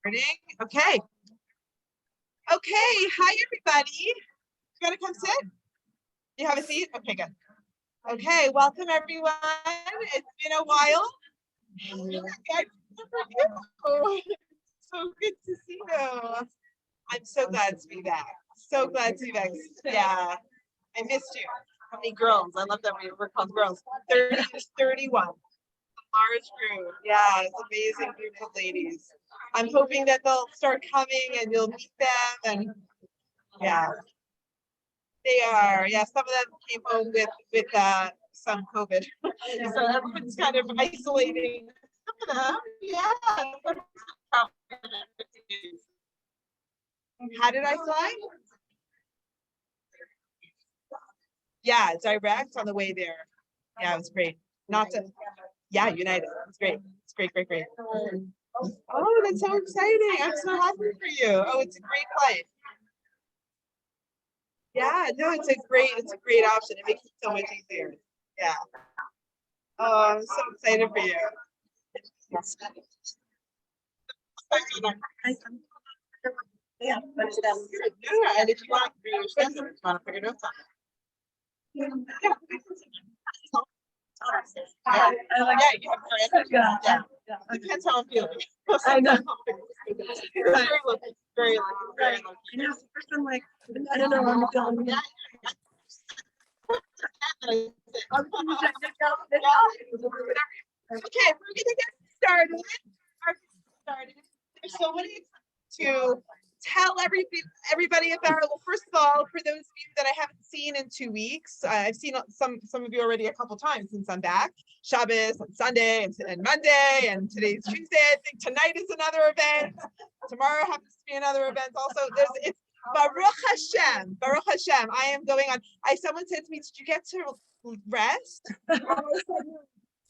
Morning. Okay. Okay. Hi, everybody. You want to come sit? You have a seat? Okay, good. Okay. Welcome, everyone. It's been a while. So good to see you. I'm so glad to be back. So glad to be back. Yeah. I missed you. How many girls? I love that we're called girls. 30 to 31. Large group. Yeah, it's amazing group of ladies. I'm hoping that they'll start coming and you'll meet them. And yeah, they are. Yeah, some of them came home with some COVID. So everyone's kind of isolating. Some of them, yeah. How did I fly? Yeah, direct on the way there. Yeah, it was great. Not to, yeah, United. It's great. It's great, great, great. Oh, that's so exciting. I'm so happy for you. Oh, it's a great flight. Yeah, no, it's a great option. It makes it so much easier. Yeah. Oh, I'm so excited for you. Yeah, and if you want to put your notes on it. Yeah, you have yeah. Depends how I'm feeling. I know. Very lucky. You know, first I'm like, I don't know what I'm feeling. Okay, we're gonna get started. There's so many to tell everybody about. Well, first of all, for those of you that I haven't seen in 2 weeks, I've seen some of you already a couple times since I'm back. Shabbos and Sunday and Monday, and today's Tuesday. I think tonight is another event. Tomorrow happens to be another event. Also, it's Baruch Hashem. Baruch Hashem. I am going on. Someone said to me, "Did you get to rest?"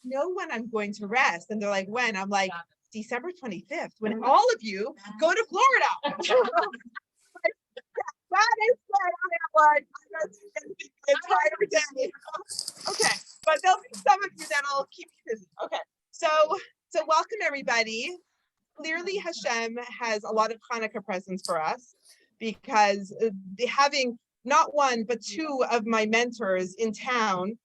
Know when I'm going to rest, and they're like, "When?" I'm like, December 25th, when all of you go to Florida. That is what I am like the entire day. Okay, but there'll be some of you that'll keep you busy. Okay, so welcome everybody. Clearly Hashem has a lot of Hanukkah presents for us, because having not one but two of my mentors in town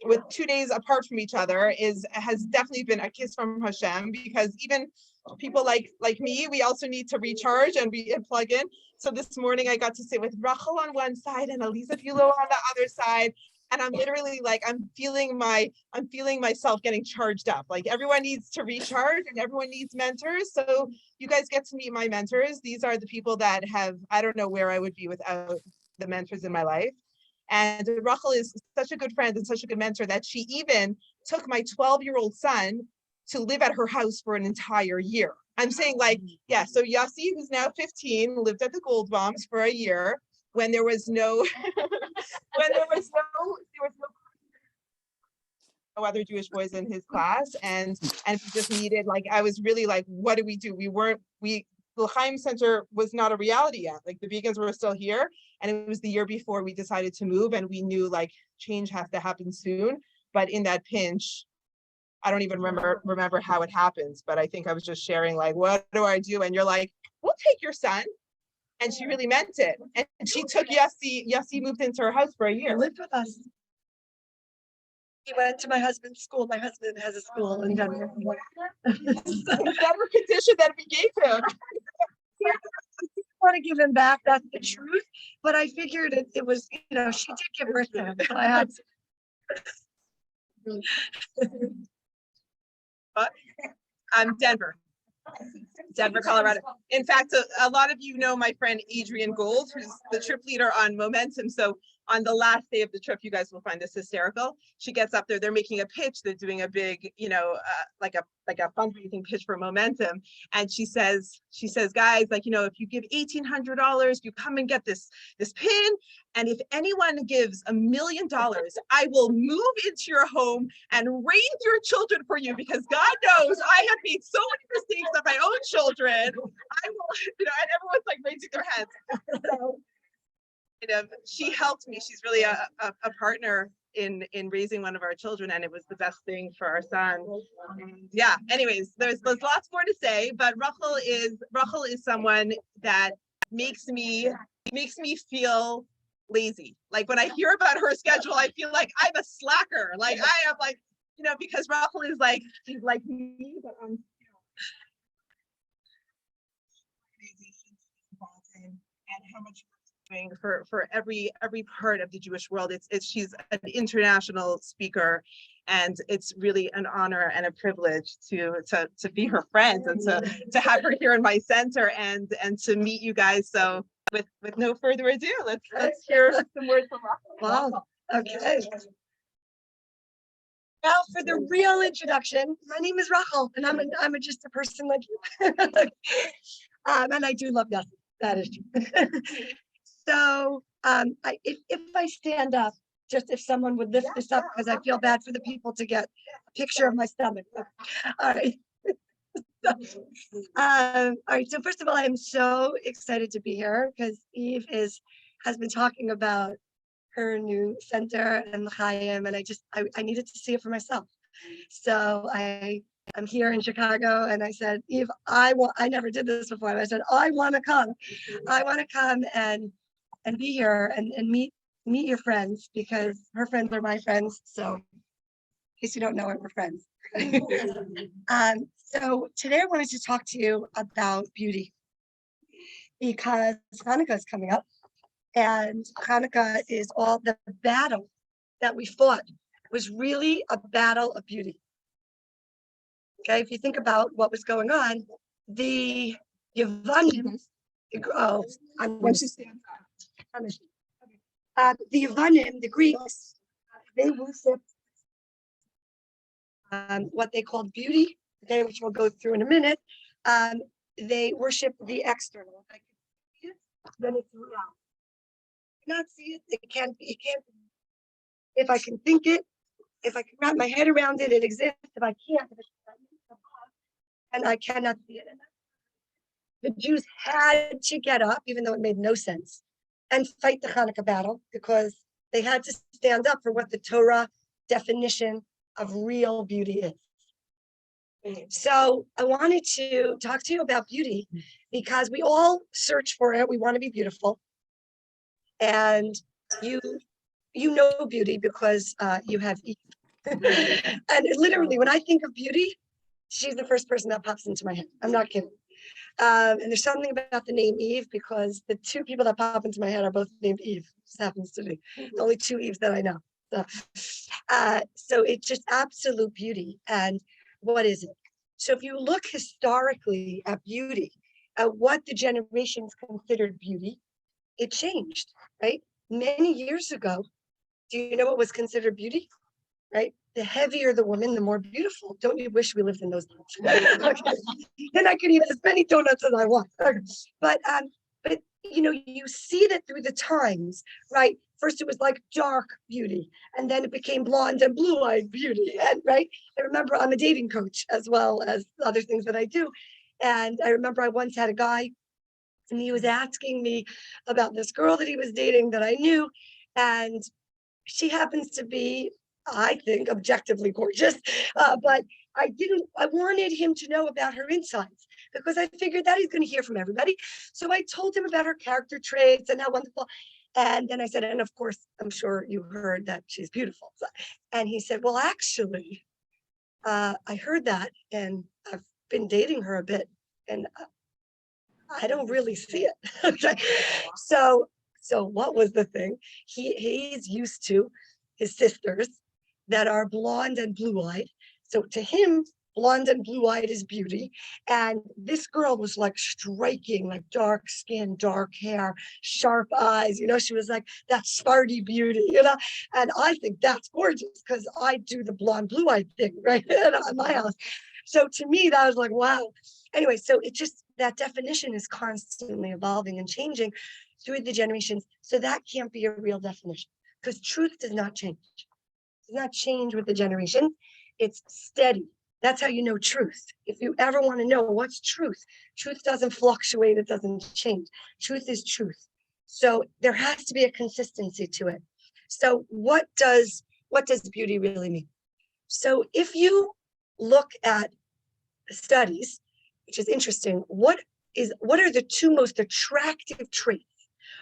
with 2 days apart from each other has definitely been a kiss from Hashem, because even people like me, we also need to recharge and plug in. So this morning I got to sit with Rachel on one side and Elisa Bulow on the other side, and I'm literally like, I'm feeling myself getting charged up. Like, everyone needs to recharge and everyone needs mentors. So you guys get to meet my mentors. These are the people that I don't know where I would be without the mentors in my life. And Rachel is such a good friend and such a good mentor that she even took my 12-year-old son to live at her house for an entire year. I'm saying, like, yeah, so Yossi, who's now 15, lived at the Goldbaums for a year when there was no other Jewish boys in his class, and we just needed, like, I was really like, what do we do? The L'chaim Center was not a reality yet. Like, the vegans were still here, and it was the year before we decided to move, and we knew, like, change has to happen soon. But in that pinch, I don't even remember how it happens, but I think I was just sharing, like, what do I do? And you're like, we'll take your son. And she really meant it. And she took Yossi. Yossi moved into her house for a year. He lived with us. He went to my husband's school. My husband has a school in Denver. Better condition that we gave him. I want to give him back. That's the truth. But I figured it was, she did give birth to him. So I had to. But Denver, Colorado. In fact, a lot of you know my friend Adrienne Gold, who's the trip leader on Momentum. So on the last day of the trip, you guys will find this hysterical. She gets up there, they're making a pitch, they're doing a big, like a fundraising pitch for Momentum. And she says, guys, like, if you give $1,800, you come and get this pin. And if anyone gives $1 million, I will move into your home and raise your children for you, because God knows I have made so many mistakes of my own children. I will, and everyone's like raising their hands. So, she helped me. She's really a partner in raising one of our children, and it was the best thing for our son. And yeah, anyways, there's lots more to say, but Rachel is someone that makes me feel lazy. Like when I hear about her schedule, I feel like I'm a slacker. Like I am like, because Rachel is like, she's like me, but I'm and how much doing for every part of the Jewish world. She's an international speaker, and it's really an honor and a privilege to be her friend and to have her here in my center and to meet you guys. So with no further ado, let's hear some words from Rachel. Wow. Okay. Now for the real introduction. My name is Rachel, and I'm just a person like you. And I do love nothing. That is true. So if I stand up, just if someone would lift this up, because I feel bad for the people to get a picture of my stomach. All right. All right. So first of all, I am so excited to be here because Eve has been talking about her new center and L'chaim, and I needed to see it for myself. So I'm here in Chicago, and I said, Eve, I never did this before. And I said, I want to come. I want to come and be here and meet your friends, because her friends are my friends. So in case you don't know it, we're friends. So today I wanted to talk to you about beauty, because Hanukkah is coming up, and Hanukkah is all the battle that we fought was really a battle of beauty. Okay, if you think about what was going on, the Yevanim, the Yevanim, the Greeks, they worshipped what they called beauty, okay, which we'll go through in a minute. They worship the external. If I can see it, then it's real. Not see it, it can't be. If I can think it, if I can wrap my head around it, it exists. If I can't, and I cannot see it. The Jews had to get up, even though it made no sense, and fight the Hanukkah battle, because they had to stand up for what the Torah definition of real beauty is. So I wanted to talk to you about beauty, because we all search for it. We want to be beautiful. And you know beauty because you have Eve. And literally, when I think of beauty, she's the first person that pops into my head. I'm not kidding. And there's something about the name Eve, because the two people that pop into my head are both named Eve. This happens to be the only two Eves that I know. So it's just absolute beauty. And what is it? So if you look historically at beauty, at what the generations considered beauty, it changed, right? Many years ago, do you know what was considered beauty? Right? The heavier the woman, the more beautiful. Don't you wish we lived in those days? Okay. Then I could eat as many donuts as I want. Okay. But you see that through the times, right? First it was like dark beauty, and then it became blonde and blue-eyed beauty. And right, I remember I'm a dating coach as well as other things that I do. And I remember I once had a guy, and he was asking me about this girl that he was dating that I knew, and she happens to be, I think, objectively gorgeous, but I wanted him to know about her insides, because I figured that he's going to hear from everybody. So I told him about her character traits and how wonderful. And then I said, and of course, I'm sure you heard that she's beautiful. And he said, well, actually, I heard that, and I've been dating her a bit, and I don't really see it. Okay. So what was the thing? He's used to his sisters that are blonde and blue-eyed. So to him, blonde and blue-eyed is beauty. And this girl was like striking, like dark skin, dark hair, sharp eyes. She was like that Sephardi beauty, And I think that's gorgeous, because I do the blonde, blue-eyed thing, right? At my house. So to me, that was like, wow. Anyway, so that definition is constantly evolving and changing through the generations. So that can't be a real definition, because truth does not change. It does not change with the generation. It's steady. That's how you know truth. If you ever want to know what's truth, truth doesn't fluctuate. It doesn't change. Truth is truth. So there has to be a consistency to it. So what does what does beauty really mean? So if you look at studies, which is interesting, what are the two most attractive traits?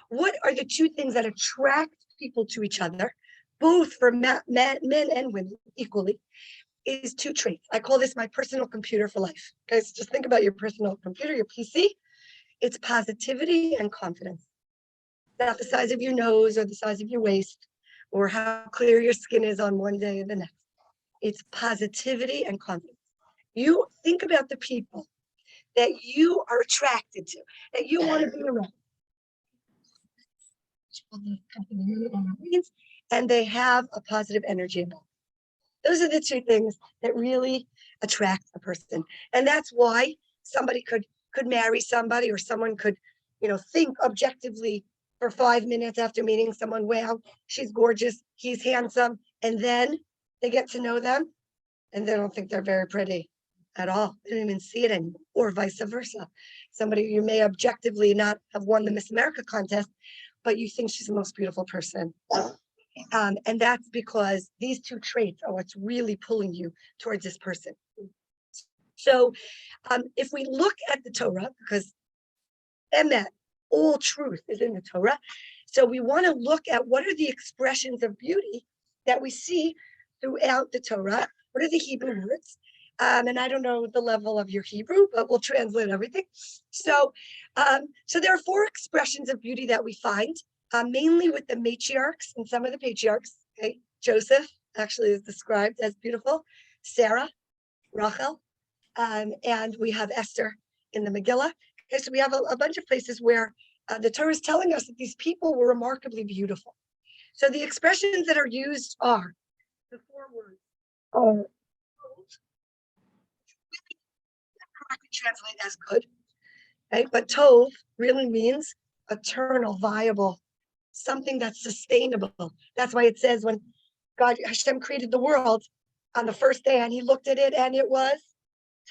What are the two things that attract people to each other, both for men and women equally, is two traits. I call this my personal computer for life. Guys, just think about your personal computer, your PC. It's positivity and confidence. Not the size of your nose or the size of your waist or how clear your skin is on one day or the next. It's positivity and confidence. You think about the people that you are attracted to, that you want to be around. And they have a positive energy about them. Those are the two things that really attract a person. And that's why somebody could marry somebody, or someone could, think objectively for 5 minutes after meeting someone, wow, she's gorgeous, he's handsome. And then they get to know them and they don't think they're very pretty at all. They don't even see it anymore, or vice versa. Somebody you may objectively not have won the Miss America contest, but you think she's the most beautiful person. And that's because these two traits are what's really pulling you towards this person. So if we look at the Torah, because emet, all truth is in the Torah, so we want to look at what are the expressions of beauty that we see throughout the Torah. What are the Hebrew words? And I don't know the level of your Hebrew, but we'll translate everything. So there are 4 expressions of beauty that we find, mainly with the matriarchs and some of the patriarchs. Okay, Joseph actually is described as beautiful, Sarah, Rachel, and we have Esther in the Megillah. Okay, so we have a bunch of places where the Torah is telling us that these people were remarkably beautiful. So the expressions that are used are the 4 words are correctly translate as good, right? But tov really means eternal, viable, something that's sustainable. That's why it says when God, Hashem created the world on the first day and he looked at it and it was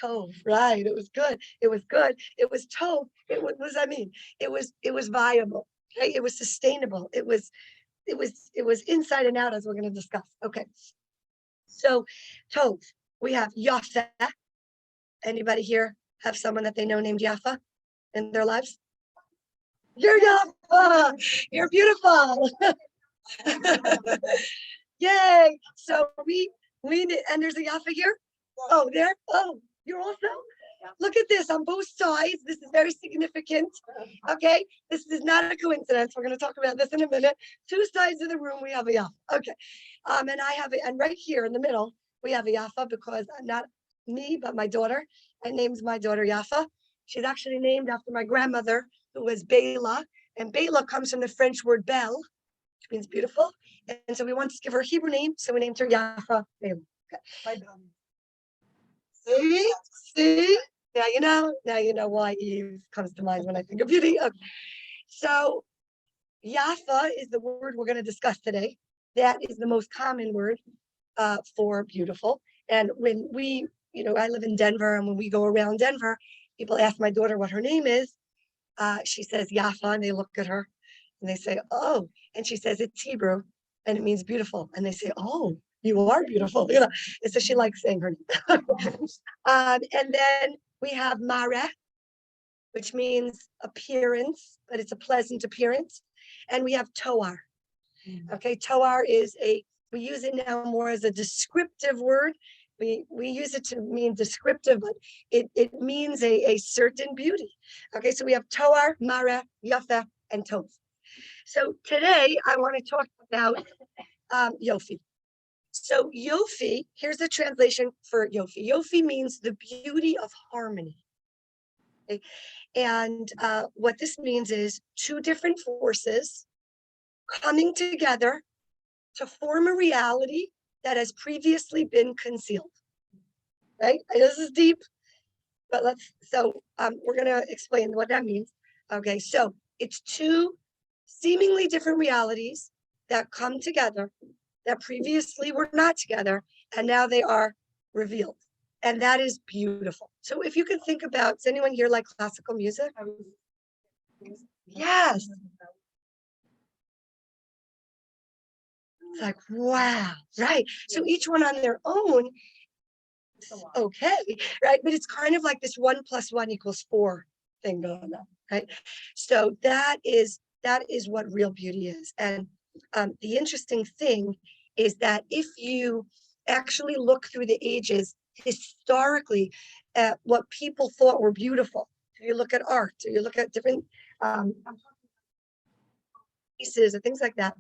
tov, right? It was good. It was good. It was tov. What does that mean? It was viable. Okay, it was sustainable. It was inside and out, as we're going to discuss. Okay. So tov, we have Yafa. Anybody here have someone that they know named Yafa in their lives? You're Yafa. You're beautiful. Yay. So we and there's a Yafa here. Oh, there. Oh, you're also. Look at this on both sides. This is very significant. Okay, this is not a coincidence. We're going to talk about this in a minute. 2 sides of the room we have a Yafa. Okay, and I have it, and right here in the middle we have a Yafa because not me but my daughter. I named my daughter Yafa. She's actually named after my grandmother, who was Bela, and Bela comes from the French word belle, which means beautiful. And so we wanted to give her a Hebrew name, so we named her Yafa Bela. Okay. See? Now you know why Eve comes to mind when I think of beauty. Okay. So Yafa is the word we're going to discuss today. That is the most common word for beautiful. And when we, I live in Denver, and when we go around Denver, people ask my daughter what her name is. She says Yafa, and they look at her and they say, oh, and she says it's Hebrew and it means beautiful. And they say, oh, you are beautiful. And so she likes saying her name. And then we have Mare, which means appearance, but it's a pleasant appearance. And we have Toar. Okay, Toar is we use it now more as a descriptive word. We use it to mean descriptive, but it means a certain beauty. Okay, so we have Toar, Mare, Yafa, and Tov. So today I want to talk about Yofi. So Yofi, here's the translation for Yofi. Yofi means the beauty of harmony. Okay? And what this means is 2 different forces coming together to form a reality that has previously been concealed. Right? This is deep, but we're going to explain what that means. Okay, so it's 2 seemingly different realities that come together that previously were not together, and now they are revealed. And that is beautiful. So if you can think about, does anyone here like classical music? Yes. It's like, wow, right? So each one on their own, okay, right? But it's kind of like this 1 + 1 = 4 thing going on, right? So that is what real beauty is. And the interesting thing is that if you actually look through the ages historically at what people thought were beautiful, if you look at art, or you look at different pieces or things like that,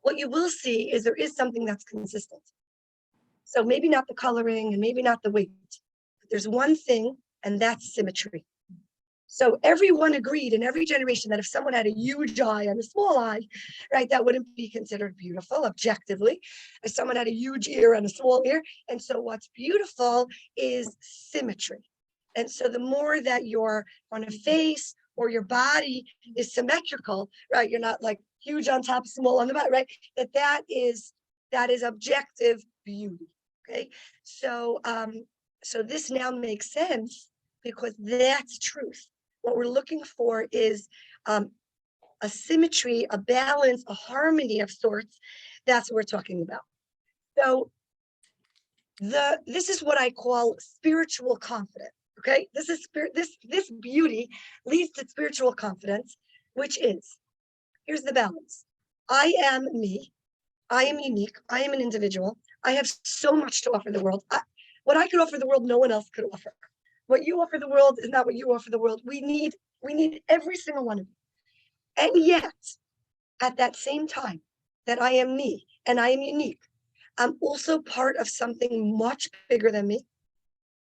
what you will see is there is something that's consistent. So maybe not the coloring and maybe not the weight, but there's one thing, and that's symmetry. So everyone agreed in every generation that if someone had a huge eye and a small eye, right, that wouldn't be considered beautiful objectively. If someone had a huge ear and a small ear. And so what's beautiful is symmetry. And so the more that your on a face or your body is symmetrical, right, you're not like huge on top, small on the bottom, right, that is objective beauty. Okay, so so this now makes sense because that's truth. What we're looking for is a symmetry, a balance, a harmony of sorts. That's what we're talking about. So this is what I call spiritual confidence. Okay, this is this beauty leads to spiritual confidence, which is, here's the balance. I am me. I am unique. I am an individual. I have so much to offer the world. What I could offer the world, no one else could offer. What you offer the world is not what you offer the world. We need every single one of you. And yet, at that same time that I am me and I am unique, I'm also part of something much bigger than me.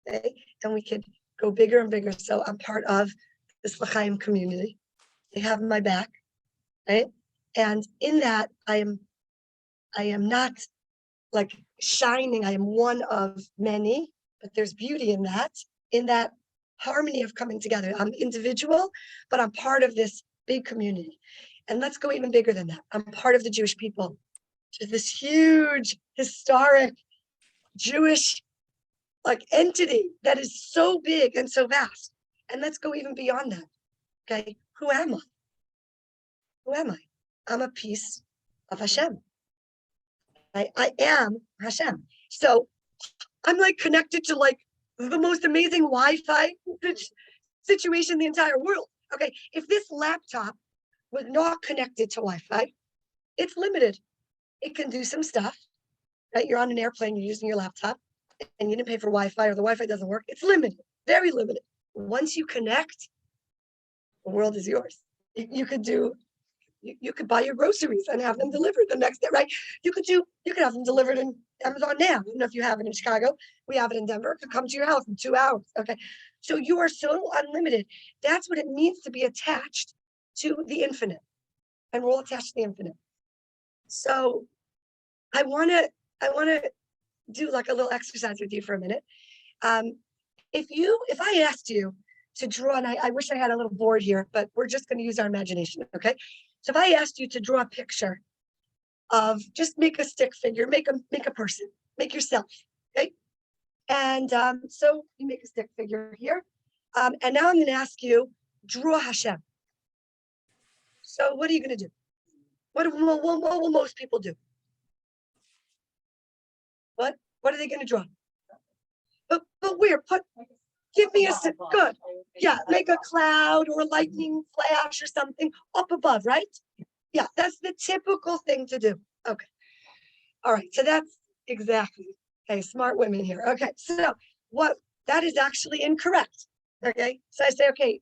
Okay? And we could go bigger and bigger. So I'm part of this L'chaim community. They have my back, right? And in that, I am not like shining. I am one of many, but there's beauty in that harmony of coming together. I'm individual, but I'm part of this big community. And let's go even bigger than that. I'm part of the Jewish people, which is this huge, historic Jewish like entity that is so big and so vast. And let's go even beyond that. Okay, who am I? Who am I? I'm a piece of Hashem. I am Hashem. So I'm like connected to like the most amazing Wi-Fi situation in the entire world. Okay, if this laptop was not connected to Wi-Fi, it's limited. It can do some stuff, right? You're on an airplane, you're using your laptop, and you didn't pay for Wi-Fi, or the Wi-Fi doesn't work. It's limited, very limited. Once you connect, the world is yours. You could do, you could buy your groceries and have them delivered the next day, right? You could have them delivered in Amazon now. I don't know if you have it in Chicago. We have it in Denver. It could come to your house in 2 hours. Okay. So you are so unlimited. That's what it means to be attached to the infinite. And we're all attached to the infinite. So I wanna do like a little exercise with you for a minute. If I asked you to draw, and I wish I had a little board here, but we're just going to use our imagination, okay? So if I asked you to draw a picture of, just make a stick figure, make a person, make yourself, okay? And so you make a stick figure here. And now I'm going to ask you, draw Hashem. So what are you going to do? What will most people do? What are they going to draw? But where? Give me good. Yeah, make a cloud or a lightning flash or something up above, right? Yeah, that's the typical thing to do. Okay. All right. So that's exactly. Okay, smart women here. Okay. So that is actually incorrect. Okay. So I say, okay,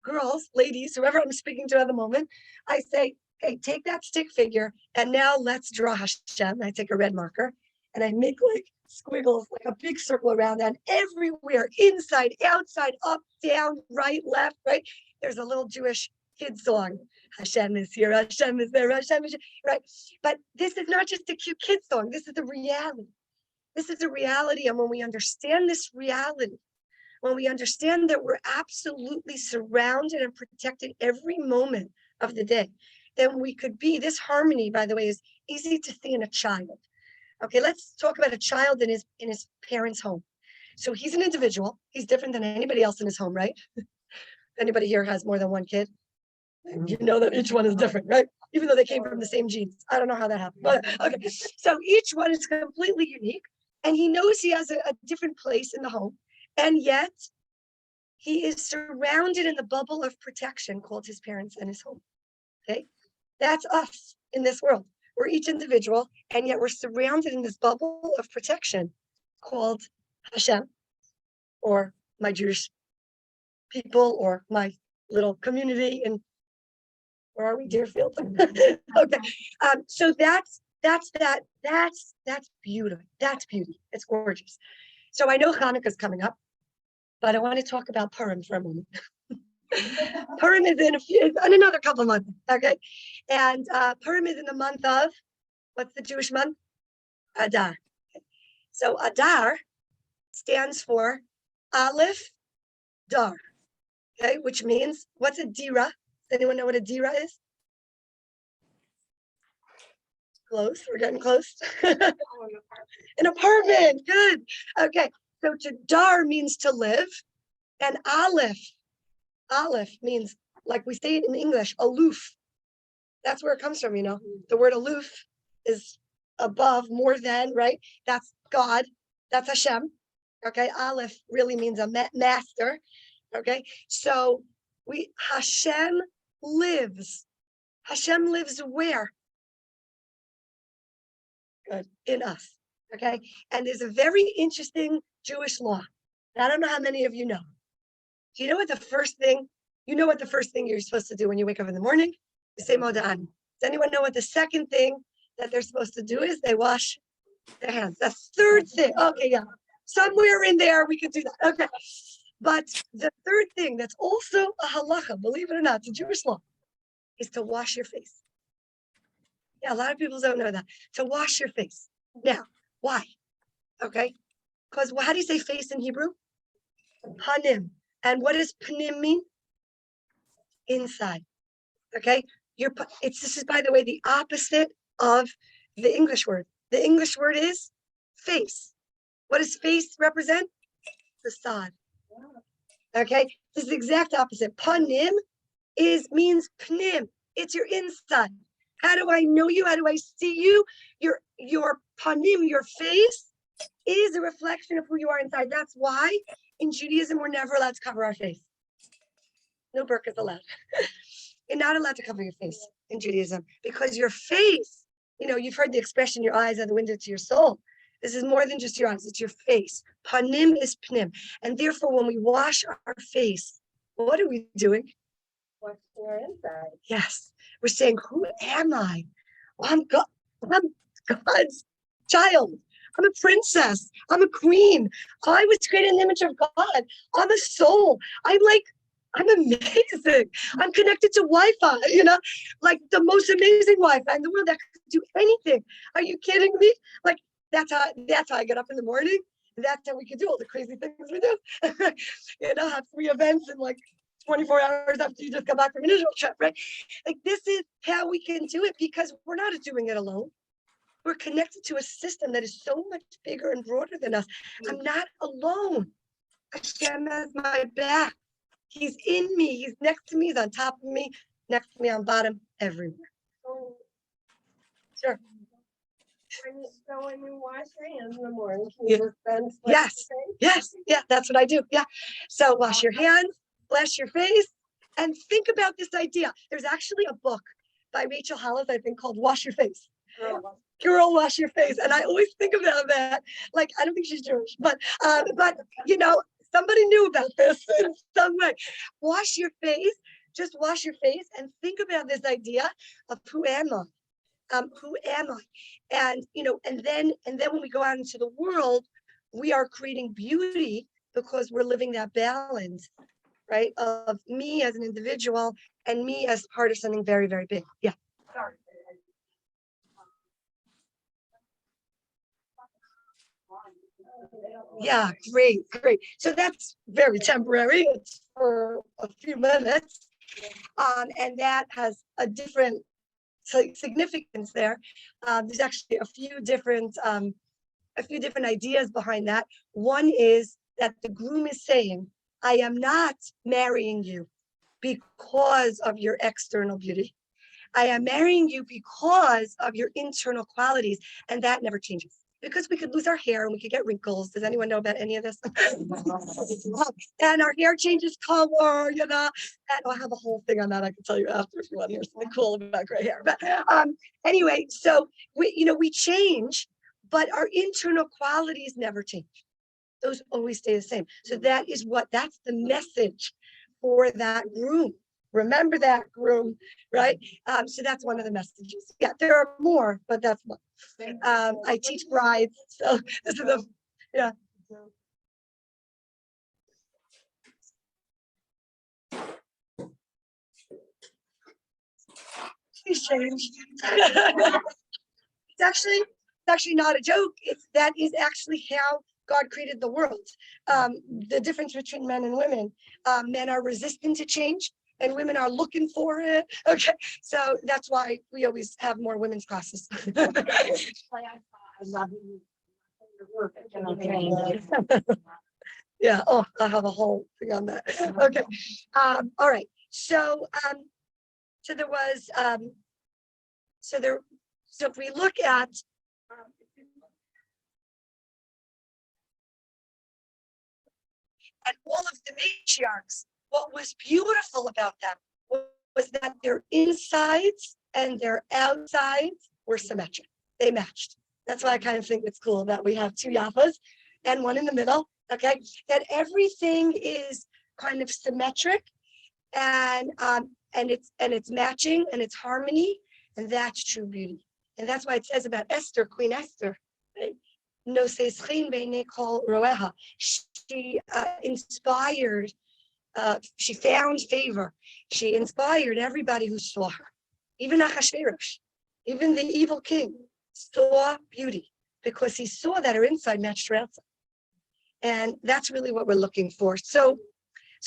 girls, ladies, whoever I'm speaking to at the moment, I say, okay, take that stick figure and now let's draw Hashem. I take a red marker and I make like squiggles, like a big circle around that. And everywhere, inside, outside, up, down, right, left, right. There's a little Jewish kid song. Hashem is here, Hashem is there, Hashem is here, right? But this is not just a cute kid song. This is the reality. This is the reality. And when we understand this reality, when we understand that we're absolutely surrounded and protected every moment of the day, then we could be, this harmony, by the way, is easy to see in a child. Okay, let's talk about a child in his parents' home. So he's an individual. He's different than anybody else in his home, right? Anybody here has more than one kid? And you know that each one is different, right? Even though they came from the same genes. I don't know how that happened, but okay. So each one is completely unique, and he knows he has a different place in the home, and yet he is surrounded in the bubble of protection called his parents and his home. Okay, that's us in this world. We're each individual, and yet we're surrounded in this bubble of protection called Hashem, or my Jewish people, or my little community. And where are we, Deerfield? Okay, so that's beauty. That's beauty. It's gorgeous. So I know Hanukkah is coming up, but I want to talk about Purim for a moment. Purim is in another couple of months, okay? And Purim is in the month of, what's the Jewish month? Adar. So Adar stands for Aleph Dar, okay? Which means, what's a dira? Does anyone know what a dira is? Close, we're getting close. An apartment, good. Okay, so to dar means to live, and Aleph means, like we say it in English, aloof. That's where it comes from, The word aloof is above, more than, right? That's God. That's Hashem. Okay, Aleph really means a master. Okay, so Hashem lives. Hashem lives where? Good, in us. Okay, and there's a very interesting Jewish law. I don't know how many of you know. Do you know what the first thing you're supposed to do when you wake up in the morning? You say Moda'an. Does anyone know what the second thing that they're supposed to do is? They wash their hands. The third thing, okay, yeah. Somewhere in there we could do that. Okay. But the third thing that's also a halacha, believe it or not, it's a Jewish law, is to wash your face. Yeah, a lot of people don't know that. To wash your face. Now, why? Okay. Because how do you say face in Hebrew? Panim. And what does panim mean? Inside. Okay. This is, by the way, the opposite of the English word. The English word is face. What does face represent? Facade. Okay. This is the exact opposite. Panim means pnim. It's your inside. How do I know you? How do I see you? Your panim, your face, is a reflection of who you are inside. That's why in Judaism we're never allowed to cover our face. No burqa is allowed. You're not allowed to cover your face in Judaism because your face, you've heard the expression, your eyes are the window to your soul. This is more than just your eyes, it's your face. Panim is pnim. And therefore, when we wash our face, what are we doing? Washing our inside. Yes. We're saying, who am I? I'm God's child. I'm a princess. I'm a queen. I was created in the image of God. I'm a soul. I'm amazing. I'm connected to Wi-Fi, like the most amazing Wi-Fi in the world that could do anything. Are you kidding me? Like that's how I get up in the morning. That's how we can do all the crazy things we do. Have 3 events in like 24 hours after you just come back from an Israel trip, right? Like this is how we can do it because we're not doing it alone. We're connected to a system that is so much bigger and broader than us. I'm not alone. Hashem has my back. He's in me. He's next to me. He's on top of me, next to me, on bottom, everywhere. Sure. When you wash your hands in the morning, can you just then Yes. Yeah, that's what I do. Yeah. So wash your hands, bless your face, and think about this idea. There's actually a book by Rachel Hollis, I think, called Wash Your Face. Girl, wash your face. And I always think about that. Like, I don't think she's Jewish, but somebody knew about this in some way. Wash your face, just wash your face and think about this idea of who am I? Who am I? And, and then when we go out into the world, we are creating beauty because we're living that balance, right? Of me as an individual and me as part of something very, very big. Yeah. Sorry. Yeah, great. So that's very temporary. It's for a few minutes. And that has a different significance there. There's actually a few different ideas behind that. One is that the groom is saying, I am not marrying you because of your external beauty. I am marrying you because of your internal qualities, and that never changes. Because we could lose our hair and we could get wrinkles. Does anyone know about any of this? And our hair changes color, and I'll have a whole thing on that. I can tell you after if you want to hear something cool about gray hair. But anyway, so we change, but our internal qualities never change. Those always stay the same. So that's the message for that groom. Remember that, groom, right? So that's one of the messages. Yeah, there are more, but that's one. I teach brides, so this is yeah. Please change. It's actually not a joke. That is actually how God created the world. The difference between men and women, men are resistant to change and women are looking for it. Okay, so that's why we always have more women's classes. Yeah, oh, I have a whole thing on that. Okay, all right. So there was, so if we look at, all of the matriarchs, what was beautiful about them was that their insides and their outsides were symmetric. They matched. That's why I kind of think it's cool that we have two Yafas and one in the middle. Okay, that everything is kind of symmetric, and it's matching and it's harmony, and that's true beauty. And that's why it says about Esther, Queen Esther, right? No roeha. She inspired, she found favor. She inspired everybody who saw her. Even Achashverosh, even the evil king, saw beauty because he saw that her inside matched her outside. And that's really what we're looking for. So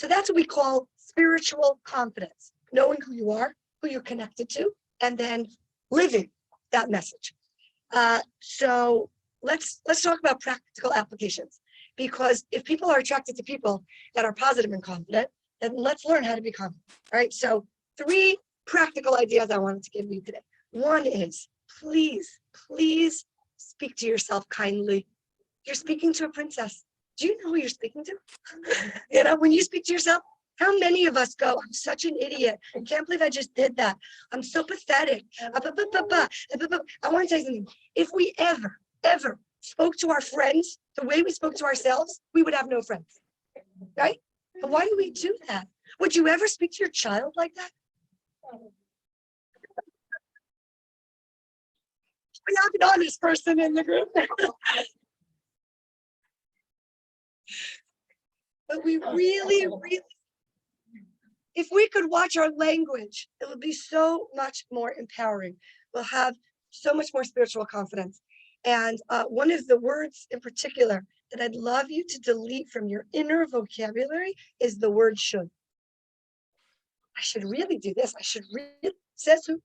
that's what we call spiritual confidence, knowing who you are, who you're connected to, and then living that message. So let's talk about practical applications, because if people are attracted to people that are positive and confident, then let's learn how to be confident. All right. So 3 practical ideas I wanted to give you today. One is, please speak to yourself kindly. You're speaking to a princess. Do you know who you're speaking to? When you speak to yourself, how many of us go, I'm such an idiot. I can't believe I just did that. I'm so pathetic. I want to tell you something. If we ever spoke to our friends the way we spoke to ourselves, we would have no friends, right? But why do we do that? Would you ever speak to your child like that? We have an honest person in the group. But we really, if we could watch our language, it would be so much more empowering. We'll have so much more spiritual confidence. And one of the words in particular that I'd love you to delete from your inner vocabulary is the word should. I should really do this. I should really, says who?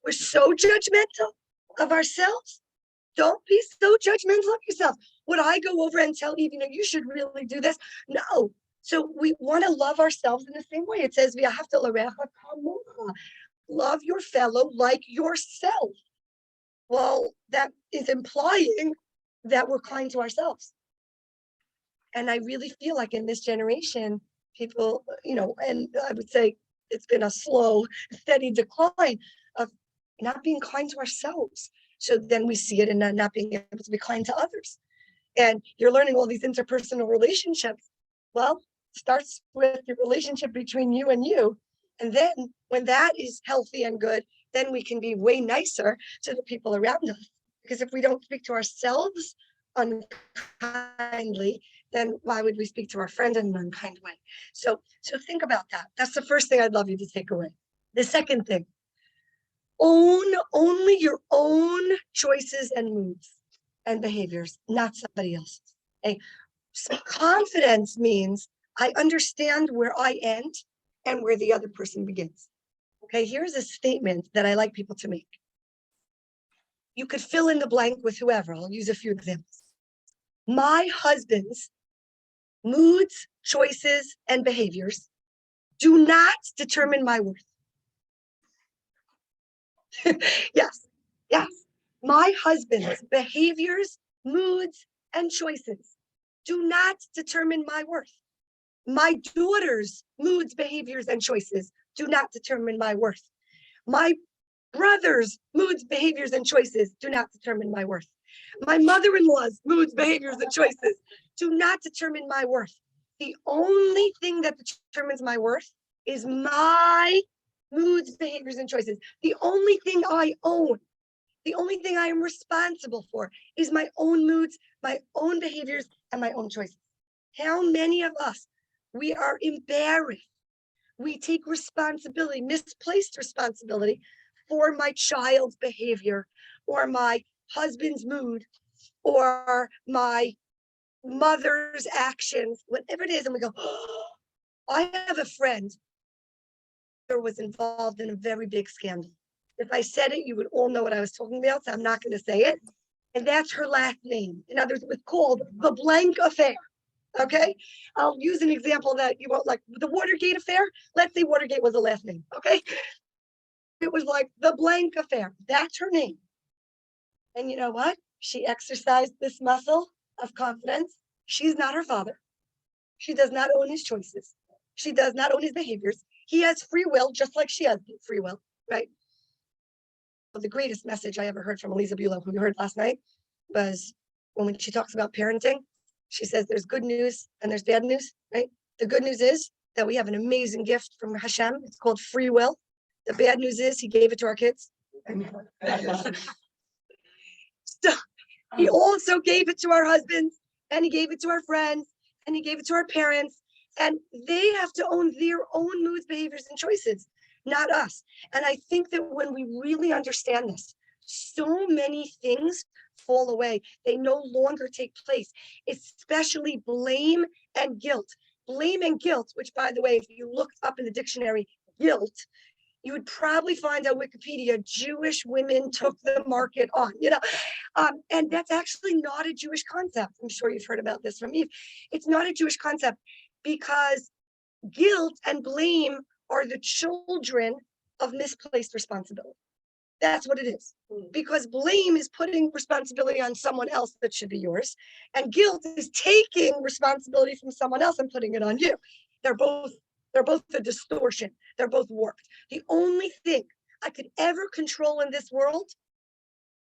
We're so judgmental of ourselves. Don't be so judgmental of yourself. Would I go over and tell Eve, you should really do this? No. So we want to love ourselves in the same way. It says, love your fellow like yourself. Well, that is implying that we're kind to ourselves. And I really feel like in this generation, people, and I would say it's been a slow, steady decline of not being kind to ourselves. So then we see it in not being able to be kind to others. And you're learning all these interpersonal relationships. Well, it starts with your relationship between you and you. And then when that is healthy and good, then we can be way nicer to the people around us. Because if we don't speak to ourselves unkindly, then why would we speak to our friend in an unkind way? So think about that. That's the first thing I'd love you to take away. The second thing, own only your own choices and moves and behaviors, not somebody else's. Okay? So confidence means I understand where I end and where the other person begins. Okay, here's a statement that I like people to make. You could fill in the blank with whoever. I'll use a few examples. My husband's moods, choices, and behaviors do not determine my worth. Yes, yes. My husband's behaviors, moods, and choices do not determine my worth. My daughter's moods, behaviors, and choices do not determine my worth. My brother's moods, behaviors, and choices do not determine my worth. My mother-in-law's moods, behaviors, and choices do not determine my worth. The only thing that determines my worth is my moods, behaviors, and choices. The only thing I own, the only thing I am responsible for is my own moods, my own behaviors, and my own choices. How many of us, we are embarrassed. We take responsibility, misplaced responsibility for my child's behavior or my husband's mood or my mother's actions, whatever it is. And we go, oh, I have a friend who was involved in a very big scandal. If I said it, you would all know what I was talking about, so I'm not going to say it. And that's her last name. In other words, it was called the blank affair. Okay, I'll use an example that you won't like. The Watergate affair. Let's say Watergate was the last name. Okay, it was like the blank affair. That's her name. And you know what? She exercised this muscle of confidence. She's not her father. She does not own his choices. She does not own his behaviors. He has free will, just like she has free will, right? But the greatest message I ever heard from Elisa Bulow, who you heard last night, was when she talks about parenting. She says there's good news and there's bad news, right? The good news is that we have an amazing gift from Hashem. It's called free will. The bad news is he gave it to our kids. So he also gave it to our husbands, and he gave it to our friends, and he gave it to our parents. And they have to own their own moods, behaviors, and choices, not us. And I think that when we really understand this, so many things fall away. They no longer take place, especially blame and guilt. Blame and guilt, which, by the way, if you look up in the dictionary, guilt, you would probably find on Wikipedia, Jewish women took the market on, and that's actually not a Jewish concept. I'm sure you've heard about this from Eve. It's not a Jewish concept because guilt and blame are the children of misplaced responsibility. That's what it is. Because blame is putting responsibility on someone else that should be yours, and guilt is taking responsibility from someone else and putting it on you. They're both a distortion. They're both warped. The only thing I could ever control in this world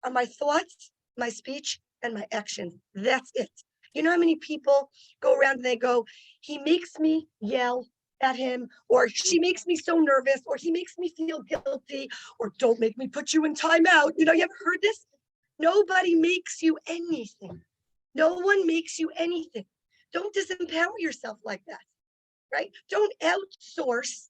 are my thoughts, my speech, and my actions. That's it. You know how many people go around and they go, he makes me yell at him, or she makes me so nervous, or he makes me feel guilty, or don't make me put you in timeout. You ever heard this? Nobody makes you anything. No one makes you anything. Don't disempower yourself like that, right? Don't outsource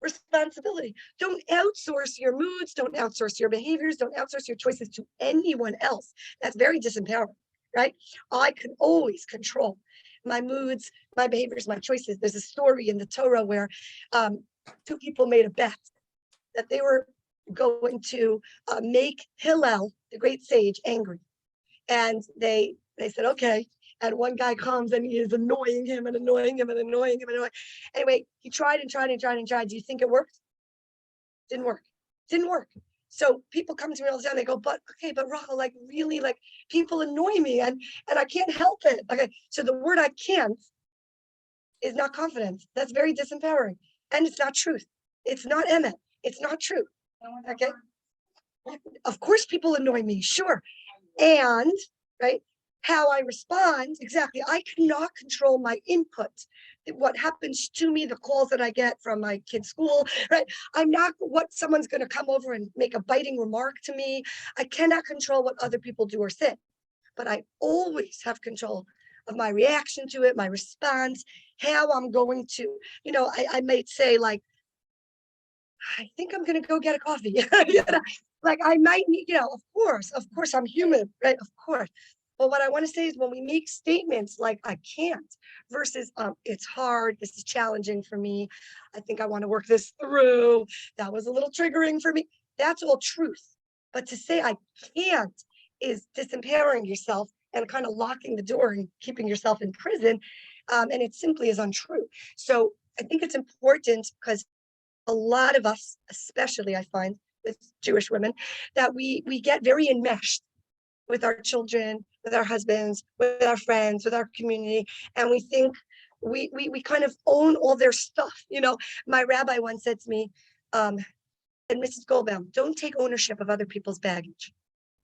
responsibility. Don't outsource your moods. Don't outsource your behaviors. Don't outsource your choices to anyone else. That's very disempowering, right? I can always control my moods, my behaviors, my choices. There's a story in the Torah where two people made a bet that they were going to make Hillel, the great sage, angry. And they said, okay. And one guy comes and he is annoying him and annoying him and annoying him and annoying. Anyway, he tried and tried and tried and tried. Do you think it worked? Didn't work. Didn't work. So people come to me all the time. They go, but Rochel, like really, like people annoy me and I can't help it. Okay, so the word I can't is not confidence. That's very disempowering, and it's not truth. It's not emet. It's not true. Okay. Of course, people annoy me. Sure, and right. How I respond, exactly. I cannot control my input. What happens to me, the calls that I get from my kid's school, right? I'm not what someone's going to come over and make a biting remark to me. I cannot control what other people do or say, but I always have control of my reaction to it, my response, how I'm going to, I might say like, I think I'm going to go get a coffee. Like I might need, of course, I'm human, right? Of course. But what I want to say is when we make statements like I can't versus it's hard, this is challenging for me, I think I want to work this through, that was a little triggering for me, that's all truth. But to say I can't is disempowering yourself and kind of locking the door and keeping yourself in prison. And it simply is untrue. So I think it's important because a lot of us, especially I find with Jewish women, that we get very enmeshed with our children, with our husbands, with our friends, with our community, and we think we kind of own all their stuff. You know, my rabbi once said to me, and Mrs. Goldbaum, don't take ownership of other people's baggage.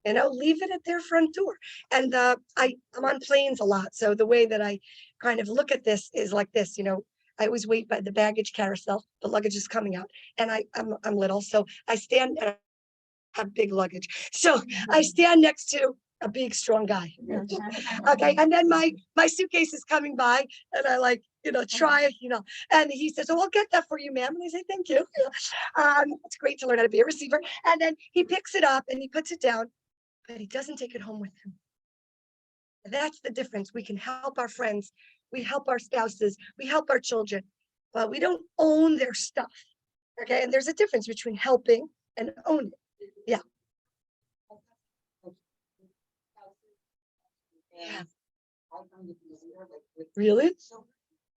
You know, leave it at their front door. And I'm on planes a lot, so the way that I kind of look at this is like this. You know, I always wait by the baggage carousel. The luggage is coming out, and I'm little, so I stand and I have big luggage. So I stand next to a big, strong guy. Okay, and then my suitcase is coming by, and I like, you know, try, you know, and he says, "Oh, I'll get that for you, ma'am." And I say, "Thank you." It's great to learn how to be a receiver. And then he picks it up and he puts it down, but he doesn't take it home with him. That's the difference. We can help our friends, we help our spouses, we help our children, but we don't own their stuff. Okay, and there's a difference between helping and owning. Yeah. Yeah. Really?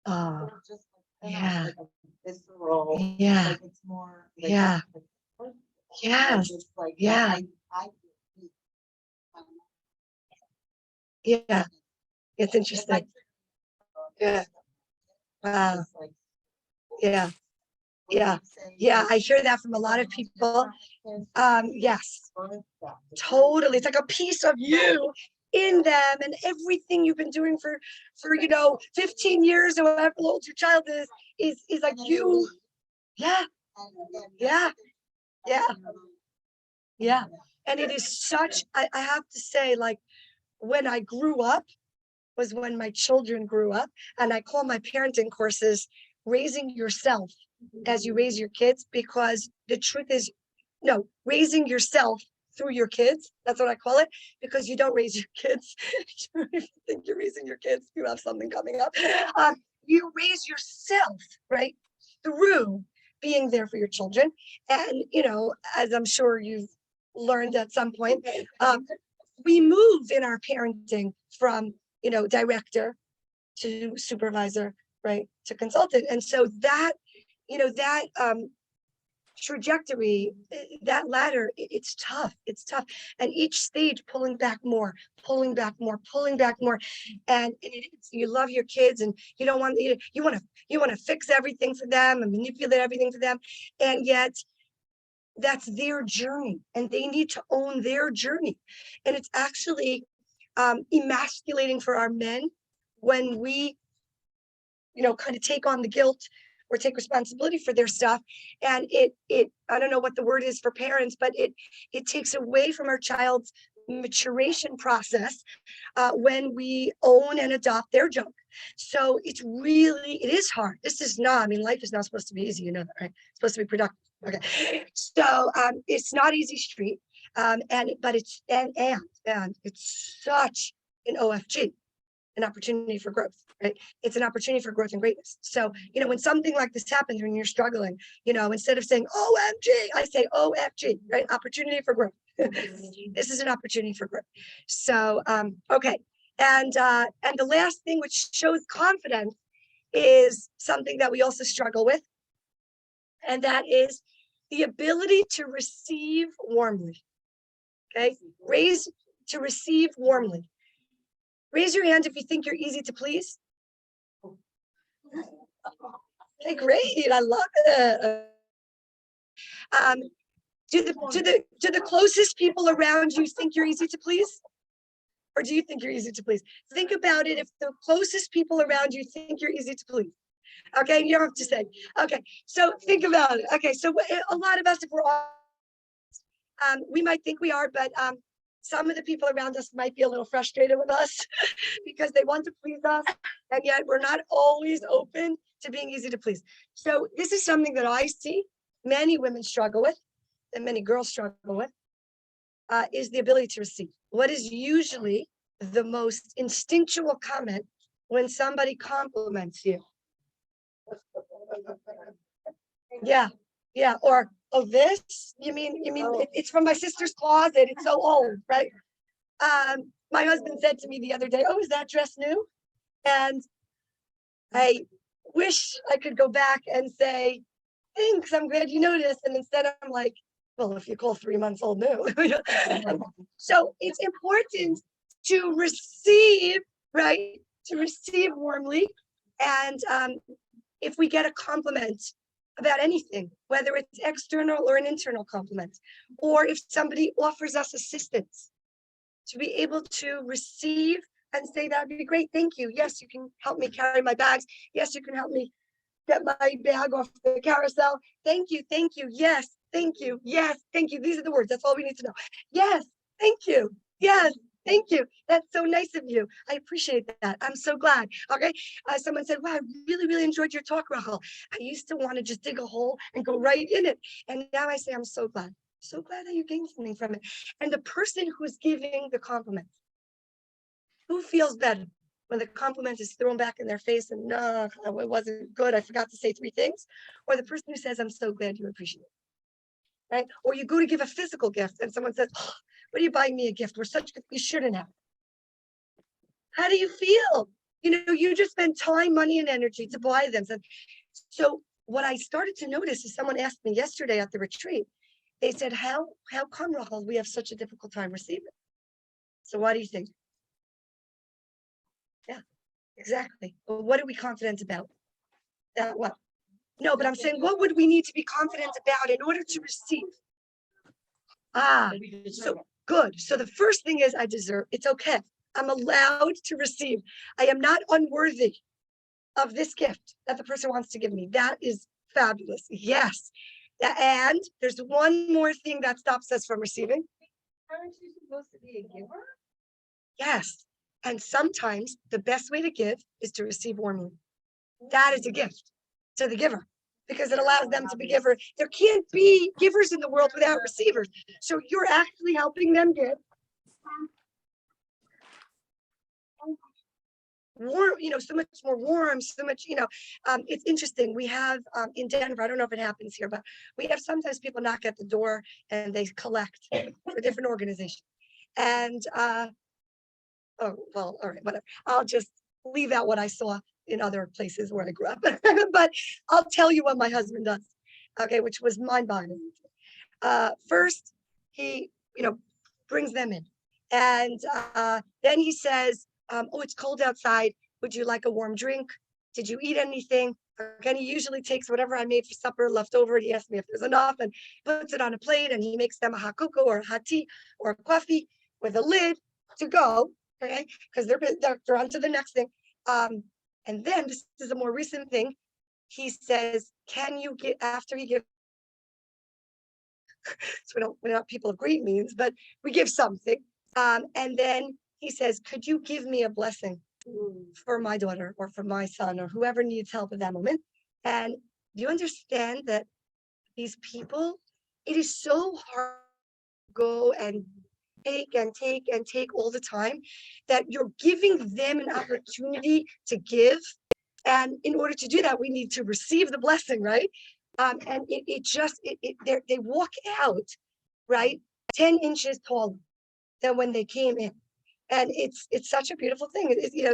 Oh, yeah. Yeah. Yeah. Yes. Yeah. Yeah. It's interesting. Yeah. Wow. Yeah. Yeah. Yeah. I hear that from a lot of people. Yes, totally. It's like a piece of you in them, and everything you've been doing for 15 years or however old your child is like you. Yeah. Yeah. Yeah. Yeah. And it is such, I have to say, like, when I grew up was when my children grew up, and I call my parenting courses raising yourself as you raise your kids, because the truth is, no, raising yourself through your kids. That's what I call it, because you don't raise your kids. If you think you're raising your kids, you have something coming up. You raise yourself, right, through being there for your children. And, you know, as I'm sure you've learned at some point, we move in our parenting from, you know, director to supervisor, right, to consultant. And so that, you know, that trajectory, that ladder, it's tough. It's tough. And each stage pulling back more, pulling back more, pulling back more. And you love your kids, and you don't want, you want to fix everything for them and manipulate everything for them. And yet that's their journey, and they need to own their journey. And it's actually emasculating for our men when we, you know, kind of take on the guilt or take responsibility for their stuff. And it I don't know what the word is for parents, but it takes away from our child's maturation process when we own and adopt their junk. So it is hard. This is not, I mean, life is not supposed to be easy, you know that, right? It's supposed to be productive. Okay. So it's not easy street. But it's and it's such an OFG, an opportunity for growth, right? It's an opportunity for growth and greatness. So, you know, when something like this happens, when you're struggling, you know, instead of saying OMG, I say OFG, right? Opportunity for growth. This is an opportunity for growth. So, okay. And the last thing which shows confidence is something that we also struggle with, and that is the ability to receive warmly. Okay, to receive warmly. Raise your hand if you think you're easy to please. Okay, great. I love it. Do the closest people around you think you're easy to please? Or do you think you're easy to please? Think about it. If the closest people around you think you're easy to please. Okay, you don't have to say. Okay, so think about it. Okay, so a lot of us, if we're all, we might think we are, but some of the people around us might be a little frustrated with us because they want to please us, and yet we're not always open to being easy to please. So this is something that I see many women struggle with, and many girls struggle with, is the ability to receive. What is usually the most instinctual comment when somebody compliments you? Yeah, yeah, or, oh, this, you mean it's from my sister's closet, it's so old, right? My husband said to me the other day, "Oh, is that dress new?" And wish I could go back and say, thanks, I'm glad you noticed. And instead I'm like, well, if you call 3 months old, no. So it's important to receive, right? To receive warmly. And if we get a compliment about anything, whether it's external or an internal compliment, or if somebody offers us assistance, to be able to receive and say, that'd be great, thank you. Yes, you can help me carry my bags. Yes, you can help me get my bag off the carousel. Thank you, yes, thank you, yes, thank you. These are the words, that's all we need to know. Yes, thank you, yes, thank you. That's so nice of you. I appreciate that. I'm so glad. Okay. Someone said, wow, I really, really enjoyed your talk, Rachel. I used to want to just dig a hole and go right in it. And now I say, I'm so glad. So glad that you gained something from it. And the person who's giving the compliment, who feels better when the compliment is thrown back in their face and no, it wasn't good, I forgot to say 3 things, or the person who says, I'm so glad you appreciate it, right? Or you go to give a physical gift and someone says, oh, what are you buying me a gift? We're such good, you shouldn't have. How do you feel? You know, you just spend time, money, and energy to buy them. So what I started to notice is someone asked me yesterday at the retreat, they said, how come, Rachel, we have such a difficult time receiving? So what do you think? Yeah, exactly. Well, what are we confident about? That what? No, but I'm saying, what would we need to be confident about in order to receive? So good. So the first thing is I deserve, it's okay. I'm allowed to receive. I am not unworthy of this gift that the person wants to give me. That is fabulous. Yes. And there's one more thing that stops us from receiving. Aren't you supposed to be a giver? Yes. And sometimes the best way to give is to receive warmly. That is a gift to the giver because it allows them to be giver. There can't be givers in the world without receivers. So you're actually helping them give. Warm, you know, so much more warm, so much, you know, it's interesting. We have in Denver, I don't know if it happens here, but we have sometimes people knock at the door and they collect for different organizations. And oh, well, all right, whatever. I'll just leave out what I saw in other places where I grew up. But I'll tell you what my husband does, okay, which was mind-boggling. First, he, you know, brings them in. And then he says, oh, it's cold outside. Would you like a warm drink? Did you eat anything? And he usually takes whatever I made for supper left over. He asks me if there's enough and puts it on a plate and he makes them a hot cocoa or a hot tea or a coffee with a lid to go, okay? Because they're on to the next thing. And then this is a more recent thing. He says, can you get, after he gives, so we're not people of great means, but we give something. And then he says, could you give me a blessing for my daughter or for my son or whoever needs help at that moment? And do you understand that these people, it is so hard to go and take and take and take all the time that you're giving them an opportunity to give. And in order to do that, we need to receive the blessing, right? And they walk out, right, 10 inches taller than when they came in. And it's such a beautiful thing. It's, you know,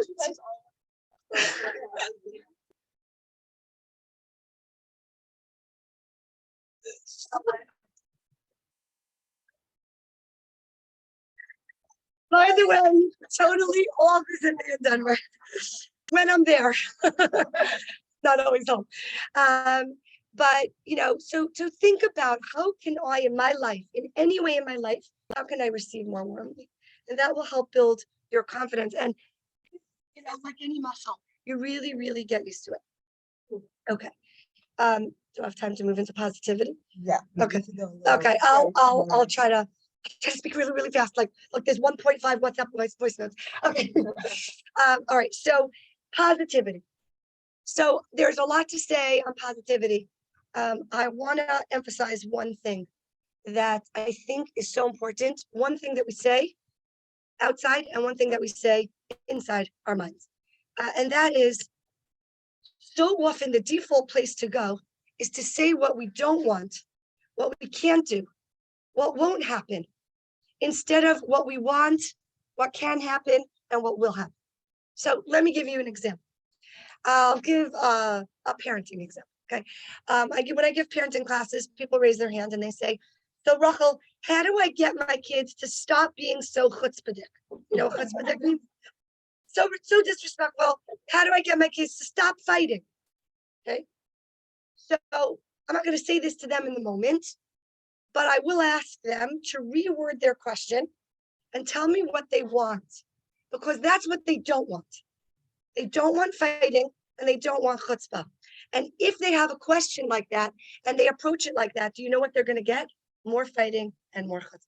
by the way, totally all this in Denver when I'm there. Not always home. But you know, so think about how can I in my life, in any way in my life, how can I receive more warmly? And that will help build your confidence. And you know, like any muscle, you really, really get used to it. Okay. Do I have time to move into positivity? Yeah. Okay. Okay. I'll try to speak really, really fast. Like there's 1.5 WhatsApp voice notes. Okay. All right. So positivity. So there's a lot to say on positivity. I want to emphasize one thing that I think is so important. One thing that we say outside and one thing that we say inside our minds. And that is so often the default place to go is to say what we don't want, what we can't do, what won't happen, instead of what we want, what can happen, and what will happen. So let me give you an example. I'll give a parenting example. Okay. When I give parenting classes, people raise their hand and they say, so Rachel, how do I get my kids to stop being so chutzpahdik? You know, chutzpahdik means so disrespectful. How do I get my kids to stop fighting? Okay. So I'm not going to say this to them in the moment, but I will ask them to reword their question and tell me what they want, because that's what they don't want. They don't want fighting and they don't want chutzpah. And if they have a question like that and they approach it like that, do you know what they're going to get? More fighting and more chutzpah.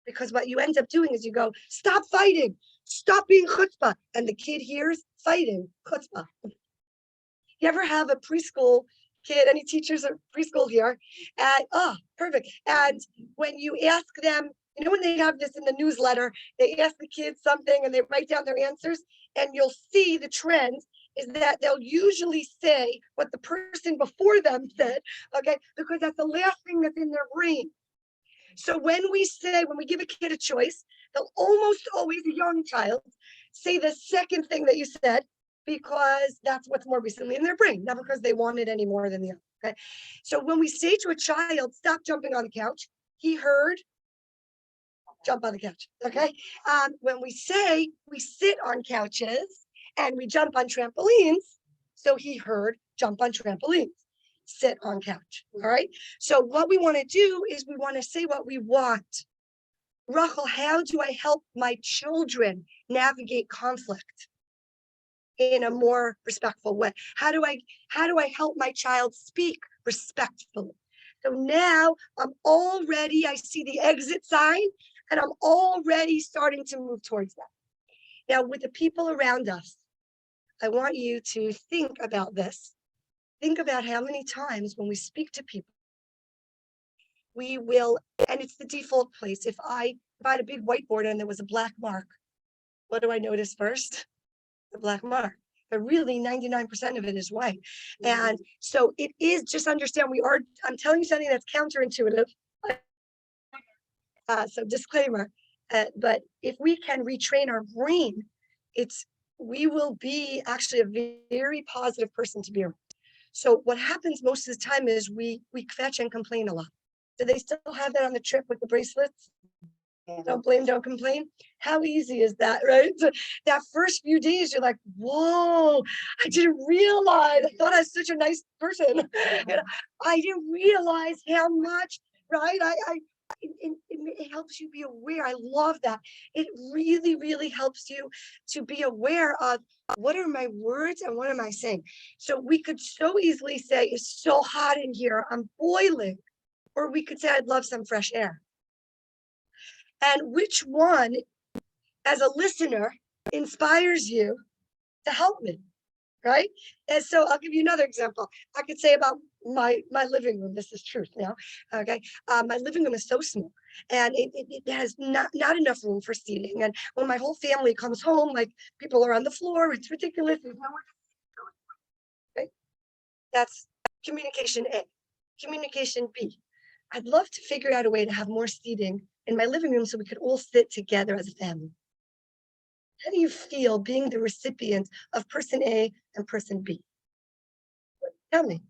Because what you end up doing is you go, stop fighting, stop being chutzpah. And the kid hears fighting, chutzpah. You ever have a preschool kid, any teachers are preschool here? And perfect. And when you ask them, you know, when they have this in the newsletter, they ask the kids something and they write down their answers, and you'll see the trend is that they'll usually say what the person before them said, okay, because that's the last thing that's in their brain. So when we give a kid a choice, they'll almost always, a young child, say the second thing that you said, because that's what's more recently in their brain, not because they want it any more than the other. Okay. So when we say to a child, stop jumping on the couch, he heard, jump on the couch. Okay. When we say we sit on couches and we jump on trampolines, so he heard jump on trampolines, sit on couch. All right. So what we want to do is we want to say what we want. Rachel, how do I help my children navigate conflict in a more respectful way? How do I help my child speak respectfully? So now I see the exit sign and I'm already starting to move towards that. Now with the people around us, I want you to think about this. Think about how many times when we speak to people, we will, and it's the default place. If I had a big whiteboard and there was a black mark, what do I notice first? The black mark. But really 99% of it is white. And so it is, just understand, I'm telling you something that's counterintuitive. So disclaimer, but if we can retrain our brain, we will be actually a very positive person to be around. So what happens most of the time is we fetch and complain a lot. Do they still have that on the trip with the bracelets? Don't blame, don't complain. How easy is that, right? So that first few days, you're like, whoa, I didn't realize. I thought I was such a nice person. You know, I didn't realize how much, right? It helps you be aware. I love that. It really, really helps you to be aware of what are my words and what am I saying. So we could so easily say, it's so hot in here, I'm boiling. Or we could say, I'd love some fresh air. And which one, as a listener, inspires you to help me, right? And so I'll give you another example. I could say about my living room. This is truth now, okay? My living room is so small, and it has not enough room for seating. And when my whole family comes home, like people are on the floor, it's ridiculous. There's nowhere to sit. Okay? That's communication A. Communication B. I'd love to figure out a way to have more seating in my living room so we could all sit together as a family. How do you feel being the recipient of person A and person B? Tell me.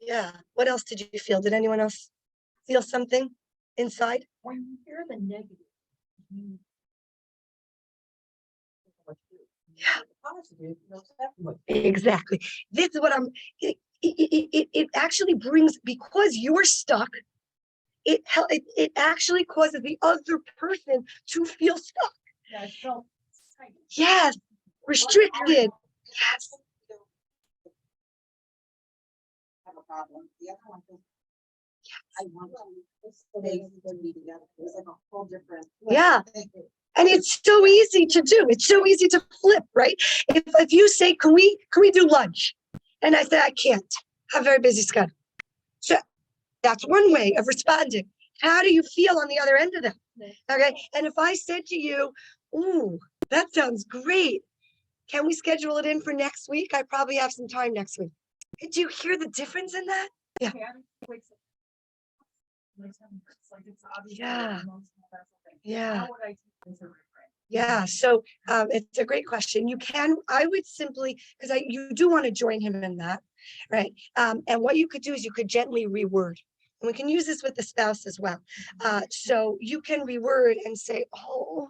Yeah. What else did you feel? Did anyone else feel something inside? When you hear the negative, Exactly. This is what it actually brings, because you're stuck, it actually causes the other person to feel stuck. Yeah, I felt tight. Yes, restricted. Yes. Have a problem. The other one feels, I want to be together. It was like a whole different. Yeah. And it's so easy to do. It's so easy to flip, right? If you say, can we do lunch? And I say, I can't. I have a very busy schedule. So that's one way of responding. How do you feel on the other end of that? Okay. And if I said to you, ooh, that sounds great. Can we schedule it in for next week? I probably have some time next week. Did you hear the difference in that? Yeah. Yeah. Yeah. Yeah, so it's a great question. I would simply, because you do want to join him in that, right? And what you could do is you could gently reword. And we can use this with the spouse as well. So you can reword and say, oh,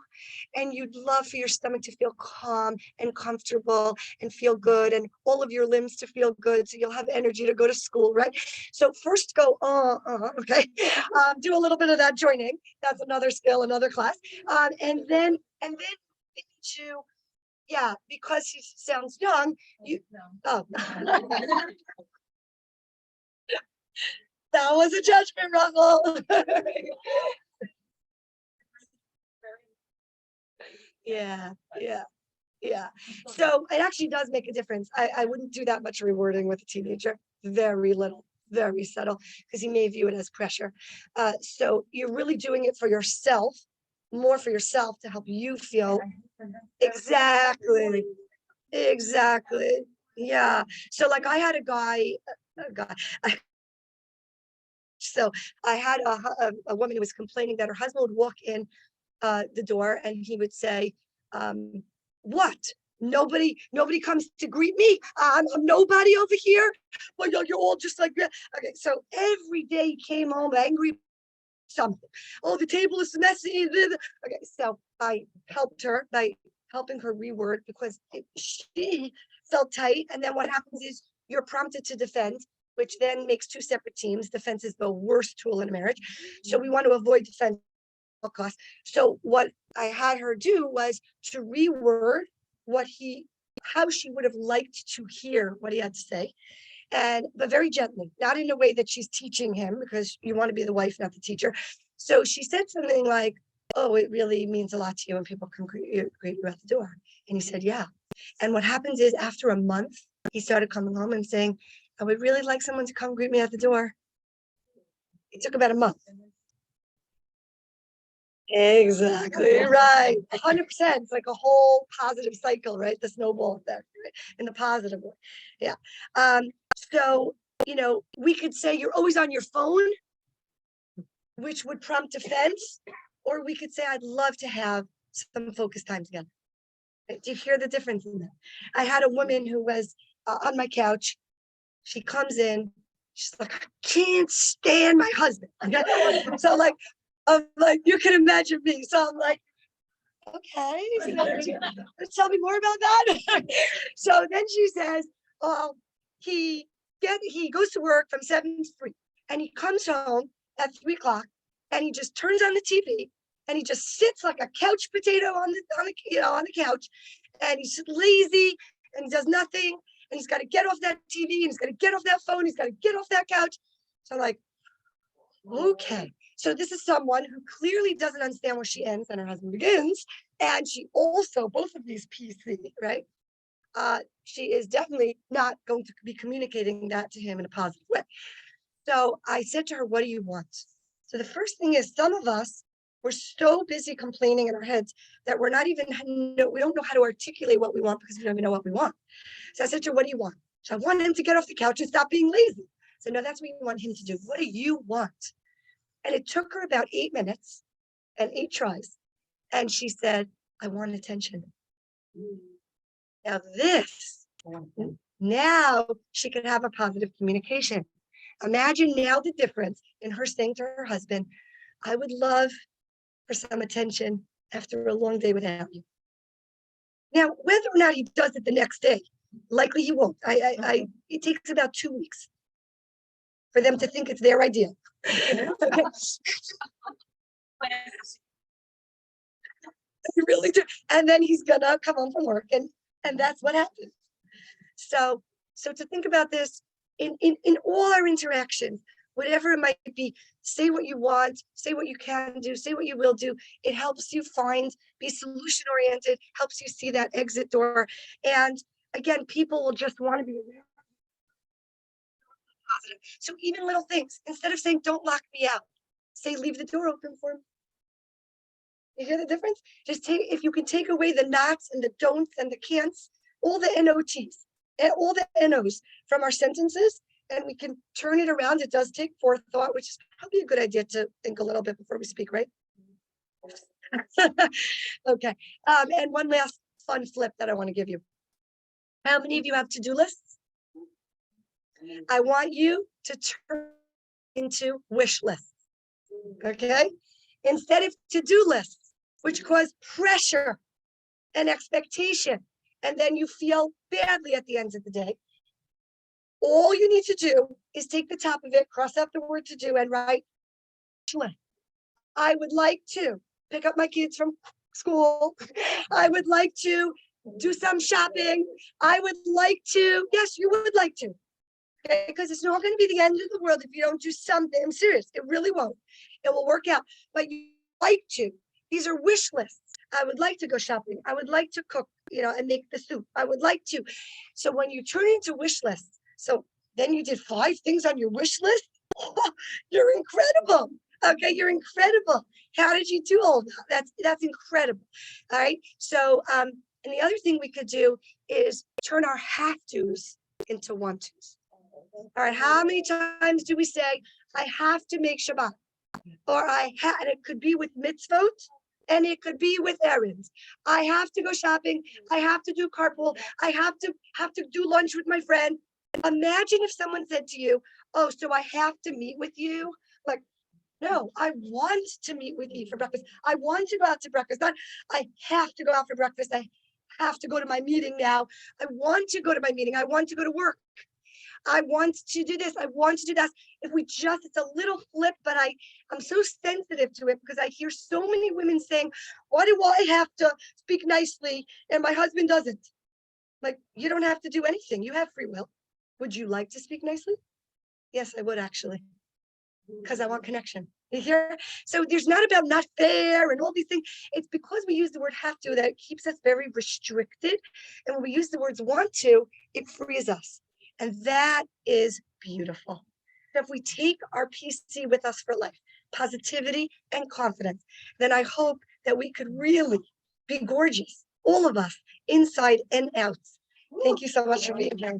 and you'd love for your stomach to feel calm and comfortable and feel good and all of your limbs to feel good. So you'll have energy to go to school, right? So first go, okay. Do a little bit of that joining. That's another skill, another class. And then to, yeah, because he sounds young, oh. That was a judgment, Russell. Yeah, yeah, yeah. So it actually does make a difference. I wouldn't do that much rewarding with a teenager. Very little, very subtle, because he may view it as pressure. So you're really doing it for yourself, more for yourself to help you feel exactly, exactly. Yeah. So like I had a guy, so I had a woman who was complaining that her husband would walk in the door and he would say, what? Nobody comes to greet me. I'm nobody over here. Well, you're all just like that. Okay, so every day he came home angry something. Oh, the table is messy. Okay, so I helped her by helping her reword because she felt tight. And then what happens is you're prompted to defend, which then makes two separate teams. Defense is the worst tool in a marriage. So we want to avoid defense at all costs. So what I had her do was to reword how she would have liked to hear what he had to say, but very gently, not in a way that she's teaching him, because you want to be the wife, not the teacher. So she said something like, oh, it really means a lot to you when people come greet you at the door. And he said, yeah. And what happens is after a month, he started coming home and saying, I would really like someone to come greet me at the door. It took about a month. Exactly right. 100%. It's like a whole positive cycle, right? The snowball effect, right? In the positive way. Yeah. So, we could say you're always on your phone, which would prompt defense, or we could say I'd love to have some focus time together. Do you hear the difference in that? I had a woman who was on my couch. She comes in. She's like, I can't stand my husband. So I'm like, you can imagine me. So I'm like, okay, tell me more about that. So then she says, oh, he goes to work from 7 to 3, and he comes home at 3 o'clock, and he just turns on the TV, and he just sits like a couch potato on the couch, and he's lazy, and he does nothing, and he's got to get off that TV, and he's got to get off that phone, he's got to get off that couch. So I'm like, okay. So this is someone who clearly doesn't understand where she ends and her husband begins. And she also, both of these PC, right? She is definitely not going to be communicating that to him in a positive way. So I said to her, what do you want? So the first thing is, some of us, we're so busy complaining in our heads that we don't know how to articulate what we want because we don't even know what we want. So I said to her, what do you want? So I want him to get off the couch and stop being lazy. So no, that's what you want him to do. What do you want? And it took her about 8 minutes and 8 tries. And she said, I want attention. Now she could have a positive communication. Imagine now the difference in her saying to her husband, I would love for some attention after a long day without you. Now, whether or not he does it the next day, likely he won't. It takes about 2 weeks for them to think it's their idea. Really do. And then he's gonna come home from work, and that's what happens. So to think about this in all our interactions, whatever it might be, say what you want, say what you can do, say what you will do. It helps you be solution oriented, helps you see that exit door. And again, people will just want to be positive. So even little things, instead of saying, don't lock me out, say, leave the door open for me. You hear the difference? If you can take away the nots and the don'ts and the can'ts, all the NOTs and all the NOs from our sentences, and we can turn it around. It does take forethought, which is probably a good idea to think a little bit before we speak, right? Okay, and one last fun flip that I want to give you. How many of you have to-do lists? I want you to turn into wish lists. Okay? Instead of to-do lists, which cause pressure and expectation, and then you feel badly at the end of the day. All you need to do is take the top of it, cross out the word to do, and write, I would like to pick up my kids from school. I would like to do some shopping. I would like to, yes, you would like to. Okay, because it's not going to be the end of the world if you don't do something. I'm serious. It really won't. It will work out. But you like to. These are wish lists. I would like to go shopping. I would like to cook, and make the soup. I would like to. So when you turn into wish lists, so then you did 5 things on your wish list. You're incredible. Okay, you're incredible. How did you do all that? That's incredible. All right. So and the other thing we could do is turn our have tos into want tos. All right, how many times do we say, I have to make Shabbat? Or and it could be with mitzvot, and it could be with errands. I have to go shopping. I have to do carpool. I have to do lunch with my friend. Imagine if someone said to you, oh, so I have to meet with you? Like, no, I want to meet with you for breakfast. I want to go out to breakfast. Not, I have to go out for breakfast. I have to go to my meeting now. I want to go to my meeting. I want to go to work. I want to do this. I want to do that. If we just, it's a little flip, but I'm so sensitive to it because I hear so many women saying, why do I have to speak nicely and my husband doesn't? Like, you don't have to do anything. You have free will. Would you like to speak nicely? Yes, I would actually, because I want connection. You hear? So there's not about not fair and all these things. It's because we use the word have to that keeps us very restricted. And when we use the words want to, it frees us. And that is beautiful. So if we take our PC with us for life, positivity and confidence, then I hope that we could really be gorgeous, all of us, inside and out. Thank you so much for being here.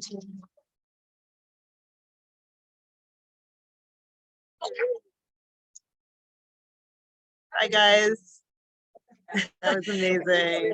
Hi, guys. That was amazing.